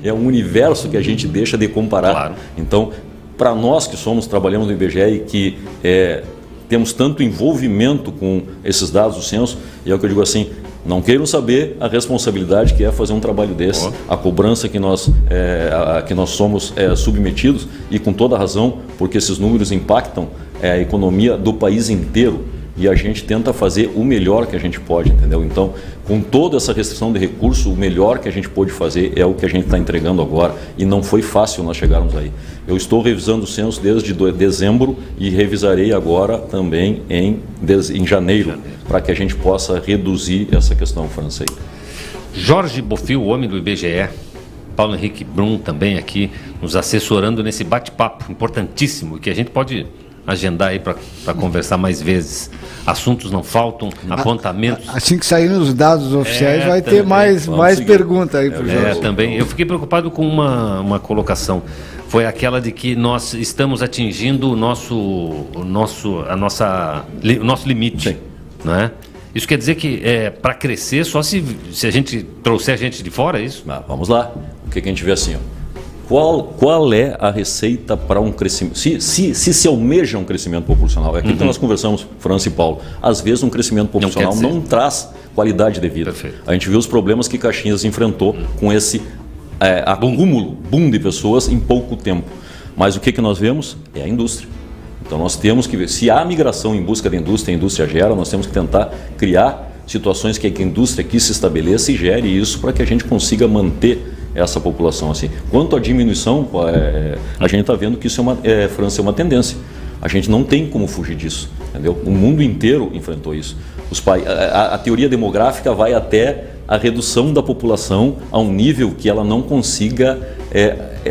é um universo que a gente deixa de comparar. Claro. Então, para nós que trabalhamos no IBGE e que temos tanto envolvimento com esses dados do censo, e é o que eu digo assim, não queiram saber a responsabilidade que é fazer um trabalho desse, a cobrança que nós somos submetidos, e com toda razão, porque esses números impactam a economia do país inteiro, e a gente tenta fazer o melhor que a gente pode, entendeu? Então, com toda essa restrição de recurso, o melhor que a gente pôde fazer é o que a gente está entregando agora, e não foi fácil nós chegarmos aí. Eu estou revisando o censo desde dezembro e revisarei agora também em janeiro, para que a gente possa reduzir essa questão, França. Jorge Bofil, o homem do IBGE, Paulo Henrique Brum também aqui, nos assessorando nesse bate-papo importantíssimo, que a gente pode agendar aí para conversar mais vezes. Assuntos não faltam, apontamentos. Assim que saírem os dados oficiais, vai ter mais perguntas aí para o Jorge. Também. Eu fiquei preocupado com uma colocação. Foi aquela de que nós estamos atingindo o nosso limite. Sim. Não é? Isso quer dizer que para crescer, só se a gente trouxer a gente de fora, é isso? Vamos lá. O que a gente vê assim, Qual é a receita para um crescimento? Se almeja um crescimento proporcional, é aquilo que nós conversamos, França e Paulo. Às vezes um crescimento proporcional não traz qualidade de vida. Perfeito. A gente viu os problemas que Caxias enfrentou com esse acúmulo, boom de pessoas em pouco tempo. Mas o que nós vemos? É a indústria. Então nós temos que ver, se há migração em busca da indústria, a indústria gera, nós temos que tentar criar situações que a indústria aqui se estabeleça e gere isso para que a gente consiga manter essa população assim. Quanto à diminuição, a gente está vendo que isso França, é uma tendência. A gente não tem como fugir disso, entendeu? O mundo inteiro enfrentou isso. A teoria demográfica vai até a redução da população a um nível que ela não consiga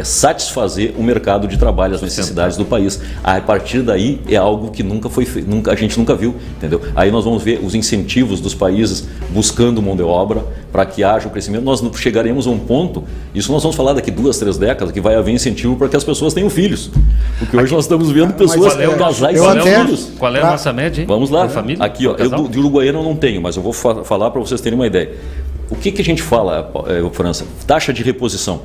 satisfazer o mercado de trabalho, as necessidades do país. A partir daí é algo que a gente nunca viu, entendeu? Aí nós vamos ver os incentivos dos países buscando mão de obra para que haja o crescimento. Nós chegaremos a um ponto, isso nós vamos falar daqui 2, 3 décadas, que vai haver incentivo para que as pessoas tenham filhos. Porque hoje nós estamos vendo pessoas casais sem filhos. Qual é a nossa média, hein? Vamos lá. Aqui, eu de Uruguaiana eu não tenho, mas eu vou falar para vocês terem uma ideia. O que a gente fala, França? Taxa de reposição.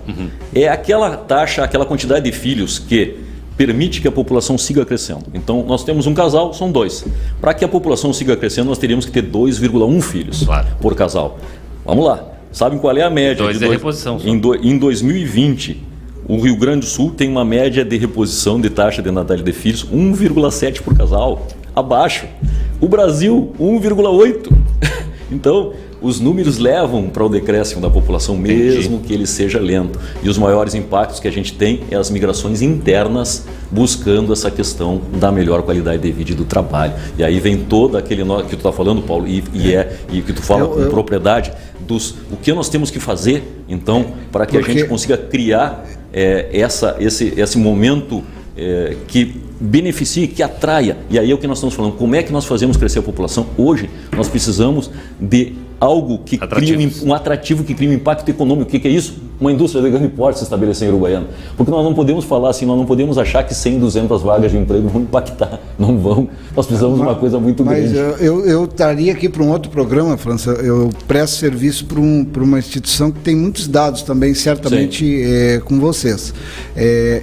É aquela taxa, aquela quantidade de filhos que permite que a população siga crescendo. Então, nós temos um casal, são 2. Para que a população siga crescendo, nós teríamos que ter 2,1 filhos por casal. Vamos lá. Sabem qual é a média? 2 de reposição. Em 2020, o Rio Grande do Sul tem uma média de reposição de taxa de natalidade de filhos 1,7 por casal. Abaixo. O Brasil, 1,8. Então, os números levam para o decréscimo da população, mesmo que ele seja lento. E os maiores impactos que a gente tem é as migrações internas, buscando essa questão da melhor qualidade de vida e do trabalho. E aí vem todo aquele que tu está falando, Paulo, e que tu fala com propriedade, o que nós temos que fazer, então, para que a gente consiga criar esse momento que beneficie, que atraia. E aí é o que nós estamos falando. Como é que nós fazemos crescer a população? Hoje, nós precisamos de algo que crie um atrativo, que crie um impacto econômico. O que é isso? uma indústria de grande porte se estabelecer em Uruguaiana. Porque nós não podemos falar assim, nós não podemos achar que 100, 200 vagas de emprego vão impactar. Não vão. Nós precisamos de uma coisa muito grande. Mas eu estaria aqui para um outro programa, França. Eu presto serviço para uma instituição que tem muitos dados também, certamente com vocês.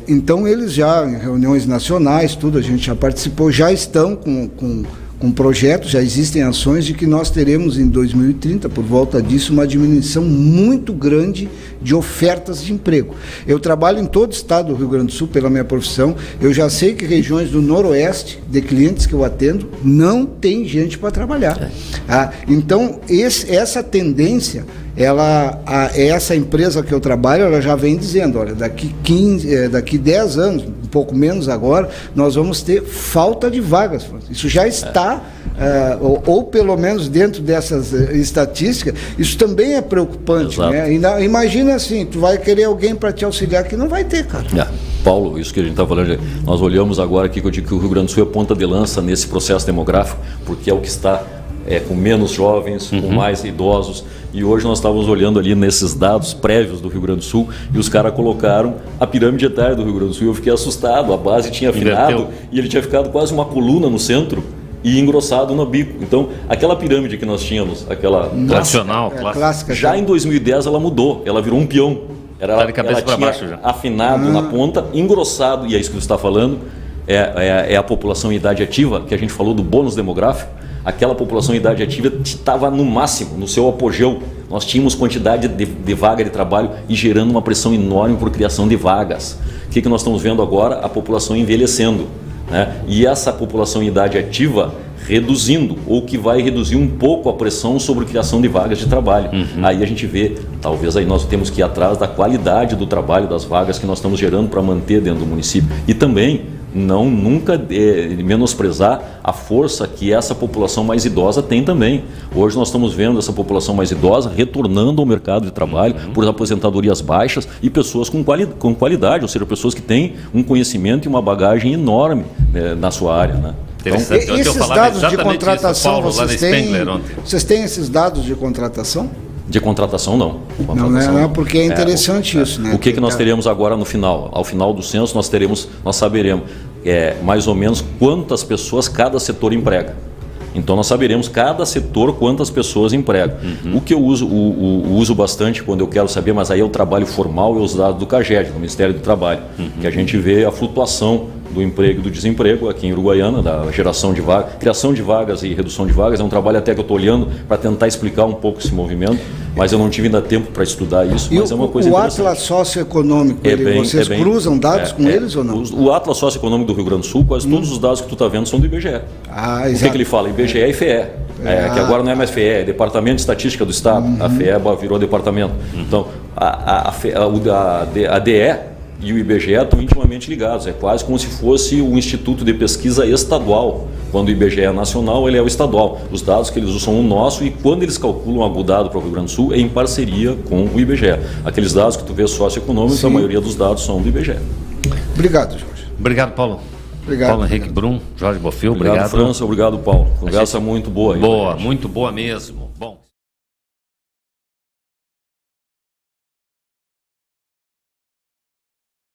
Então, eles já, em reuniões nacionais, tudo, a gente já participou, já estão com projetos, já existem ações de que nós teremos em 2030, por volta disso, uma diminuição muito grande de ofertas de emprego. Eu trabalho em todo o estado do Rio Grande do Sul pela minha profissão, eu já sei que regiões do noroeste, de clientes que eu atendo, não tem gente para trabalhar. Então, essa tendência, essa empresa que eu trabalho, ela já vem dizendo, olha, daqui 10 anos, um pouco menos agora, nós vamos ter falta de vagas. Isso já está, ou pelo menos dentro dessas estatísticas, isso também é preocupante, né? Imagina assim, tu vai querer alguém para te auxiliar que não vai ter, cara. Paulo, isso que a gente está falando, nós olhamos agora aqui que eu digo que o Rio Grande do Sul é ponta de lança nesse processo demográfico, porque é o que está com menos jovens, com mais idosos. E hoje nós estávamos olhando ali nesses dados prévios do Rio Grande do Sul e os caras colocaram a pirâmide etária do Rio Grande do Sul. Eu fiquei assustado, a base tinha afinado e ele tinha ficado quase uma coluna no centro e engrossado no bico. Então, aquela pirâmide que nós tínhamos, aquela tradicional, clássica, já em 2010 ela mudou, ela virou um peão. Ela tinha baixo já. afinado na ponta, engrossado, e é isso que você está falando, é a população em idade ativa, que a gente falou do bônus demográfico. Aquela população em idade ativa estava no máximo, no seu apogeu. Nós tínhamos quantidade de vaga de trabalho e gerando uma pressão enorme por criação de vagas. O que nós estamos vendo agora? A população envelhecendo, né? E essa população em idade ativa reduzindo, ou que vai reduzir um pouco a pressão sobre a criação de vagas de trabalho. Aí a gente vê, talvez aí nós temos que ir atrás da qualidade do trabalho, das vagas que nós estamos gerando para manter dentro do município. E também nunca menosprezar a força que essa população mais idosa tem também. Hoje nós estamos vendo essa população mais idosa retornando ao mercado de trabalho por aposentadorias baixas e pessoas com qualidade, ou seja, pessoas que têm um conhecimento e uma bagagem enorme na sua área, né? Então, esses dados de contratação, vocês têm esses dados de contratação? De contratação, não. Não, porque é interessante isso, né? O que nós teremos agora no final? Ao final do censo, nós saberemos mais ou menos quantas pessoas cada setor emprega. Então, nós saberemos cada setor quantas pessoas emprega. O que eu uso bastante quando eu quero saber, mas aí é o trabalho formal e os dados do CAGED, do Ministério do Trabalho, que a gente vê a flutuação do emprego e do desemprego aqui em Uruguaiana, da geração de vagas, criação de vagas e redução de vagas. É um trabalho até que eu estou olhando para tentar explicar um pouco esse movimento, mas eu não tive ainda tempo para estudar isso. Mas é uma coisa interessante. O Atlas socioeconômico, vocês cruzam dados com eles ou não? O Atlas socioeconômico do Rio Grande do Sul, quase todos os dados que tu está vendo são do IBGE. O que ele fala? IBGE e FE. Que agora não é mais FE, é Departamento de Estatística do Estado. A FE virou departamento. Então, a DE e o IBGE estão intimamente ligados, é quase como se fosse um instituto de pesquisa estadual. Quando o IBGE é nacional, ele é o estadual. Os dados que eles usam são o nosso, e quando eles calculam o dado para o Rio Grande do Sul é em parceria com o IBGE. Aqueles dados que tu vê socioeconômicos, a maioria dos dados são do IBGE. Obrigado, Jorge. Obrigado, Paulo. Obrigado. Paulo Henrique Brum, Jorge Bofil, obrigado. França, obrigado, Paulo. Conversa muito boa aí. Boa, muito boa mesmo.